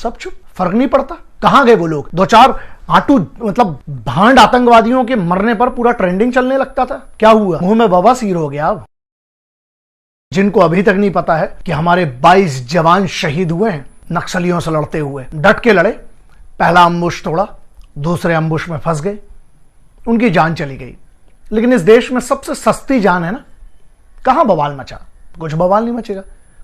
सब चुप, फर्क नहीं पड़ता। कहां गए वो लोग? दो चार आटू मतलब भांड आतंकवादियों के मरने पर पूरा ट्रेंडिंग चलने लगता था, क्या हुआ? मुंह में बवासीर हो गया। अब जिनको अभी तक नहीं पता है कि हमारे 22 जवान शहीद हुए हैं नक्सलियों से लड़ते हुए, डट के लड़े, पहला अम्बुश तोड़ा, दूसरे अम्बुश में फंस गए, उनकी जान चली गई। लेकिन इस देश में सबसे सस्ती जान है ना, कहां बवाल मचा? कुछ बवाल नहीं मचेगा।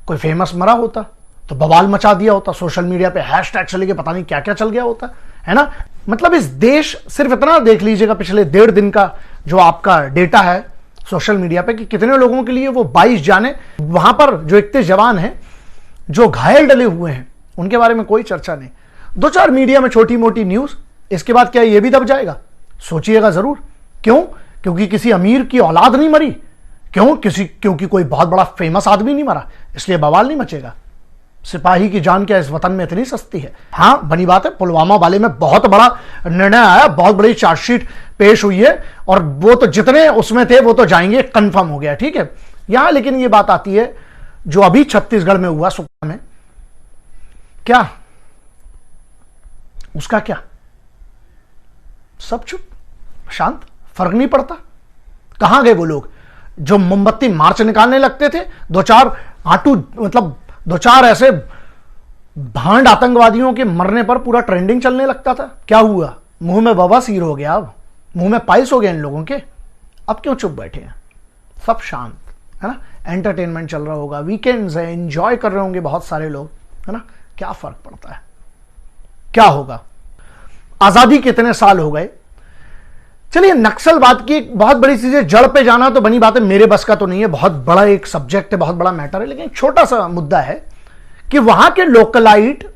कोई फेमस मरा होता तो बवाल मचा दिया होता, सोशल मीडिया पे हैशटैग चले गए, पता नहीं क्या क्या चल गया होता, है ना। मतलब इस देश, सिर्फ इतना देख लीजिएगा पिछले 1.5 दिन का जो आपका डेटा है सोशल मीडिया पे कि कितने लोगों के लिए वो 22 जाने, वहां पर जो 31 जवान हैं जो घायल डले हुए हैं उनके बारे में कोई चर्चा नहीं। 2-4 मीडिया में छोटी मोटी न्यूज, इसके बाद क्या ये भी दब जाएगा? सोचिएगा जरूर। क्यों? क्योंकि किसी अमीर की औलाद नहीं मरी, क्योंकि कोई बहुत बड़ा फेमस आदमी नहीं मरा, इसलिए बवाल नहीं मचेगा। सिपाही की जान क्या इस वतन में इतनी सस्ती है? हाँ, बनी बात है, पुलवामा वाले में बहुत बड़ा निर्णय आया, बहुत बड़ी चार्जशीट पेश हुई है और वो तो जितने उसमें थे वो तो जाएंगे, कंफर्म हो गया, ठीक है। यहां लेकिन ये बात आती है जो अभी छत्तीसगढ़ में हुआ, सुकमा में, क्या उसका क्या? सब चुप, शांत, फर्क नहीं पड़ता। कहां गए वो लोग जो मोमबत्ती मार्च निकालने लगते थे? दो चार ऐसे भांड आतंकवादियों के मरने पर पूरा ट्रेंडिंग चलने लगता था, क्या हुआ? मुंह में बवासीर हो गया, अब मुंह में पाइल्स हो गया इन लोगों के। अब क्यों चुप बैठे हैं? सब शांत, है ना। एंटरटेनमेंट चल रहा होगा, वीकेंड्स है, एंजॉय कर रहे होंगे बहुत सारे लोग, है ना। क्या फर्क पड़ता है? क्या होगा? आजादी कितने साल हो गए। चलिए, नक्सलवाद की एक बहुत बड़ी चीज है, जड़ पे जाना तो बनी बात है, मेरे बस का तो नहीं है, बहुत बड़ा एक सब्जेक्ट है, बहुत बड़ा मैटर है। लेकिन छोटा सा मुद्दा है कि वहां के लोकलाइट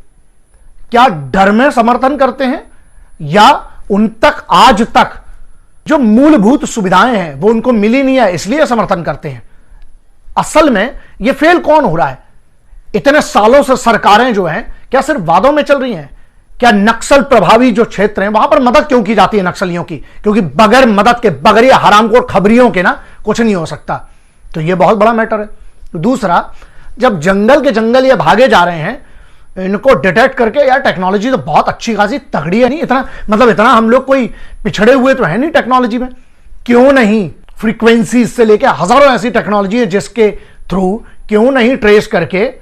क्या डर में समर्थन करते हैं या उन तक आज तक जो मूलभूत सुविधाएं हैं वो उनको मिली नहीं है इसलिए समर्थन करते हैं? असल में ये फेल कौन हो रहा है? इतने सालों से सरकारें जो हैं क्या सिर्फ वादों में चल रही हैं? क्या नक्सल प्रभावी जो क्षेत्र हैं वहां पर मदद क्यों की जाती है नक्सलियों की? क्योंकि बगैर मदद के, बगैर हरामखोर खबरियों के ना कुछ नहीं हो सकता। तो ये बहुत बड़ा मैटर है। दूसरा, जब जंगल के जंगल ये भागे जा रहे हैं, इनको डिटेक्ट करके, यार टेक्नोलॉजी तो बहुत अच्छी खासी तगड़ी है, नहीं इतना हम लोग कोई पिछड़े हुए तो है नहीं टेक्नोलॉजी में। क्यों नहीं फ्रीक्वेंसी से लेकर हजारों ऐसी टेक्नोलॉजी है जिसके थ्रू क्यों नहीं ट्रेस करके,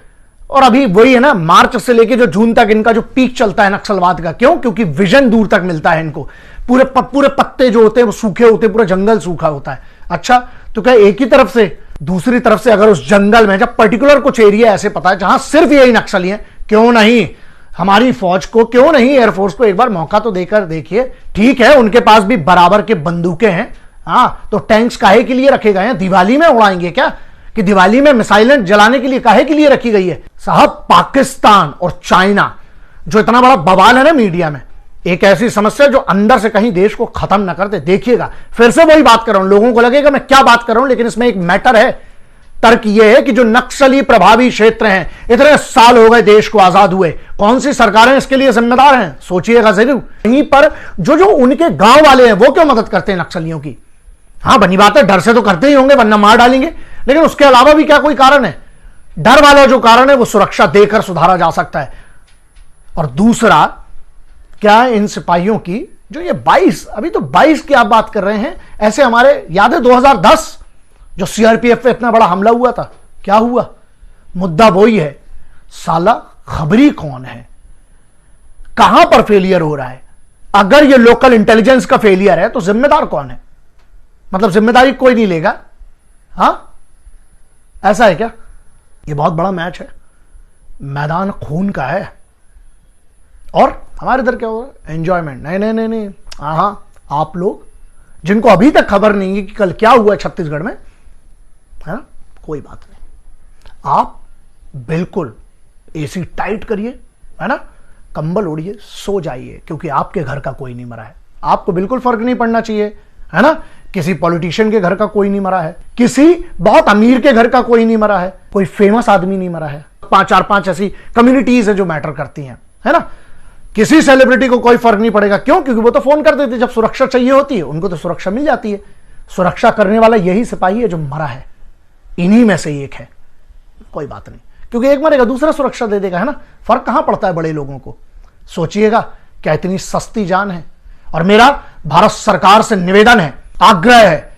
और अभी वही है ना, मार्च से लेके जो जून तक इनका जो पीक चलता है नक्सलवाद का, क्यों? क्योंकि विजन दूर तक मिलता है इनको। पूरे पत्ते जो होते हैं वो सूखे होते हैं, पूरा जंगल सूखा होता है। अच्छा, तो क्या एक ही तरफ से, दूसरी तरफ से अगर उस जंगल में जब पर्टिकुलर कुछ एरिया ऐसे पता है जहां सिर्फ यही नक्सली है, क्यों नहीं हमारी फौज को, क्यों नहीं एयरफोर्स को एक बार मौका तो देकर देखिए। ठीक है, उनके पास भी बराबर के बंदूकें हैं, हाँ, तो टैंक्स काहे के लिए रखे गए हैं? दिवाली में उड़ाएंगे क्या? कि दिवाली में मिसाइलें जलाने के लिए काहे के लिए रखी गई है? साहब, पाकिस्तान और चाइना जो इतना बड़ा बवाल है ना मीडिया में, एक ऐसी समस्या जो अंदर से कहीं देश को खत्म ना करते। देखिएगा, फिर से वही बात कर रहा हूं, लोगों को लगेगा मैं क्या बात कर रहा हूं, लेकिन इसमें एक मैटर है। तर्क यह है कि जो नक्सली प्रभावी क्षेत्र हैं, इतने साल हो गए देश को आजाद हुए, कौन सी सरकारें इसके लिए जिम्मेदार हैं? सोचिएगा जरूर। यहीं पर जो उनके गांव वाले हैं वो क्यों मदद करते हैं नक्सलियों की? हाँ, बनी बात है, डर से तो करते ही होंगे वरना मार डालेंगे, लेकिन उसके अलावा भी क्या कोई कारण है? डर वाला जो कारण है वो सुरक्षा देकर सुधारा जा सकता है। और दूसरा, क्या इन सिपाहियों की जो ये 22, अभी तो 22 की आप बात कर रहे हैं, ऐसे हमारे याद है 2010 जो सीआरपीएफ पे इतना बड़ा हमला हुआ था, क्या हुआ? मुद्दा वही है, साला खबरी कौन है? कहां पर फेलियर हो रहा है? अगर ये लोकल इंटेलिजेंस का फेलियर है तो जिम्मेदार कौन है? मतलब जिम्मेदारी कोई नहीं लेगा? हां, ऐसा है क्या? ये बहुत बड़ा मैच है, मैदान खून का है, और हमारे इधर क्या हो रहा है? एंजॉयमेंट। नहीं, हाँ, आप लोग जिनको अभी तक खबर नहीं है कि कल क्या हुआ छत्तीसगढ़ में, है ना, कोई बात नहीं, आप बिल्कुल एसी टाइट करिए, है ना, कंबल ओढ़िए, सो जाइए, क्योंकि आपके घर का कोई नहीं मरा है। आपको बिल्कुल फर्क नहीं पड़ना चाहिए, है ना। किसी पॉलिटिशियन के घर का कोई नहीं मरा है, किसी बहुत अमीर के घर का कोई नहीं मरा है, कोई फेमस आदमी नहीं मरा है। 4-5 ऐसी कम्युनिटीज है जो मैटर करती हैं, है ना। किसी सेलिब्रिटी को कोई फर्क नहीं पड़ेगा, क्यों? क्योंकि वो तो फोन कर देते जब सुरक्षा चाहिए होती है, उनको तो सुरक्षा मिल जाती है। सुरक्षा करने वाला यही सिपाही है जो मरा है, इन्हीं में से एक है, कोई बात नहीं। क्योंकि एक मरेगा दूसरा सुरक्षा दे देगा, है ना। फर्क कहां पड़ता है बड़े लोगों को। सोचिएगा क्या इतनी सस्ती जान है। और मेरा भारत सरकार से निवेदन है, आग्रह है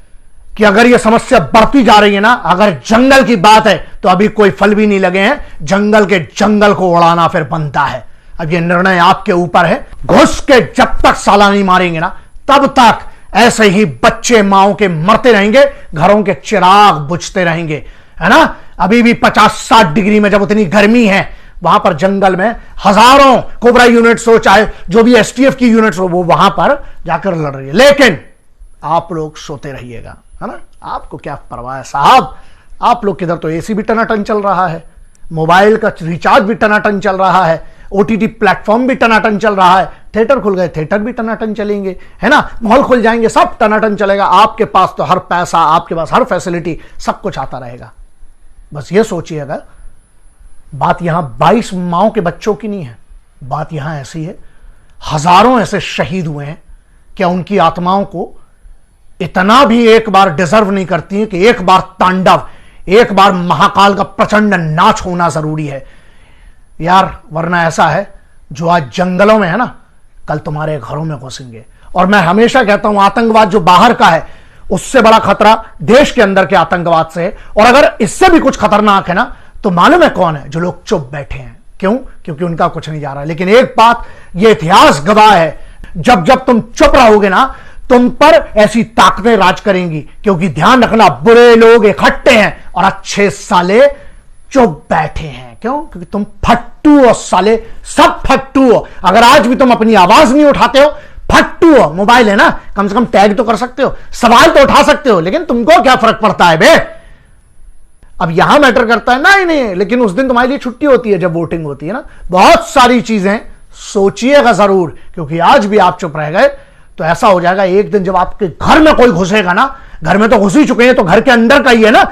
कि अगर यह समस्या बढ़ती जा रही है ना, अगर जंगल की बात है तो अभी कोई फल भी नहीं लगे हैं, जंगल के जंगल को उड़ाना फिर बनता है। अब यह निर्णय आपके ऊपर है। घुस के जब तक साला नहीं मारेंगे ना, तब तक ऐसे ही बच्चे माओ के मरते रहेंगे, घरों के चिराग बुझते रहेंगे, है ना। अभी भी 50-60 डिग्री में जब उतनी गर्मी है, वहां पर जंगल में हजारों कोबरा यूनिट्स हो, चाहे जो भी एसटीएफ की यूनिट्स हो, वो वहां पर जाकर लड़ रही है। लेकिन आप लोग सोते रहिएगा, है ना। आपको क्या परवाह है साहब। आप लोग किधर तो एसी भी टनाटन चल रहा है, मोबाइल का रिचार्ज भी टनाटन चल रहा है, ओटीटी प्लेटफॉर्म भी टनाटन चल रहा है, थिएटर खुल गए, थिएटर भी टनाटन चलेंगे, है ना। मॉल खुल जाएंगे, सब टनाटन चलेगा। आपके पास तो हर पैसा, आपके पास हर फैसिलिटी, सब कुछ आता रहेगा। बस ये सोचिएगा, बात यहां 22 माओ के बच्चों की नहीं है, बात यहां ऐसी है, हजारों ऐसे शहीद हुए हैं। क्या उनकी आत्माओं को इतना भी एक बार डिजर्व नहीं करती है कि एक बार तांडव, एक बार महाकाल का प्रचंड नाच होना जरूरी है यार। वरना ऐसा है, जो आज जंगलों में है ना, कल तुम्हारे घरों में घुसेंगे। और मैं हमेशा कहता हूं, आतंकवाद जो बाहर का है, उससे बड़ा खतरा देश के अंदर के आतंकवाद से है। और अगर इससे भी कुछ खतरनाक है ना, तो मालूम है कौन है? जो लोग चुप बैठे हैं। क्यों? क्योंकि उनका कुछ नहीं जा रहा है। लेकिन एक बात यह इतिहास गवाह है, जब जब तुम चुप रहोगे ना, तुम पर ऐसी ताकतें राज करेंगी। क्योंकि ध्यान रखना, बुरे लोग इकट्ठे हैं और अच्छे साले चुप बैठे हैं। क्यों? क्योंकि तुम फट्टू हो साले, सब फट्टू हो। अगर आज भी तुम अपनी आवाज नहीं उठाते हो, फट्टू हो। मोबाइल है ना, कम से कम टैग तो कर सकते हो, सवाल तो उठा सकते हो, लेकिन तुमको क्या फर्क पड़ता है बे। अब यहां मैटर करता है ना, ही नहीं, लेकिन उस दिन तुम्हारे लिए छुट्टी होती है जब वोटिंग होती है ना। बहुत सारी चीजें सोचिएगा जरूर, क्योंकि आज भी आप चुप रह गए तो ऐसा हो जाएगा एक दिन जब आपके घर में कोई घुसेगा ना, घर में तो घुस ही चुके हैं, तो घर के अंदर का ही है ना।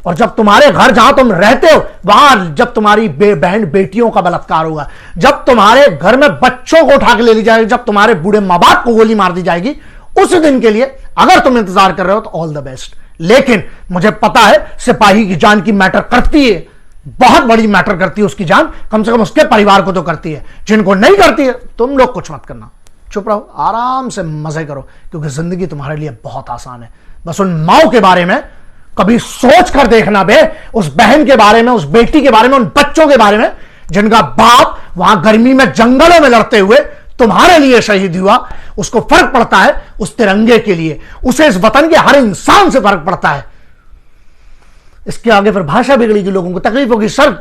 और जब तुम्हारे घर जहां तुम रहते हो, वहां जब तुम्हारी बहन बेटियों का बलात्कार होगा, जब तुम्हारे घर में बच्चों को उठा के ले ली जाएगी, जब तुम्हारे बूढ़े मां बाप को गोली मार दी जाएगी, उस दिन के लिए अगर तुम इंतजार कर रहे हो तो ऑल द बेस्ट। लेकिन मुझे पता है सिपाही की जान की मैटर करती है, बहुत बड़ी मैटर करती है उसकी जान, कम से कम उसके परिवार को तो करती है। जिनको नहीं करती है, तुम लोग कुछ मत करना, चुप रहो, आराम से मजे करो, क्योंकि जिंदगी तुम्हारे लिए बहुत आसान है। बस उन माओ के बारे में कभी सोच कर देखना बे, उस बहन के बारे में, उस बेटी के बारे में, उन बच्चों के बारे में जिनका बाप वहां गर्मी में जंगलों में लड़ते हुए तुम्हारे लिए शहीद हुआ। उसको फर्क पड़ता है उस तिरंगे के लिए, उसे इस वतन के हर इंसान से फर्क पड़ता है। इसके आगे फिर भाषा बिगड़ेगी, लोगों को तकलीफ होगी। सर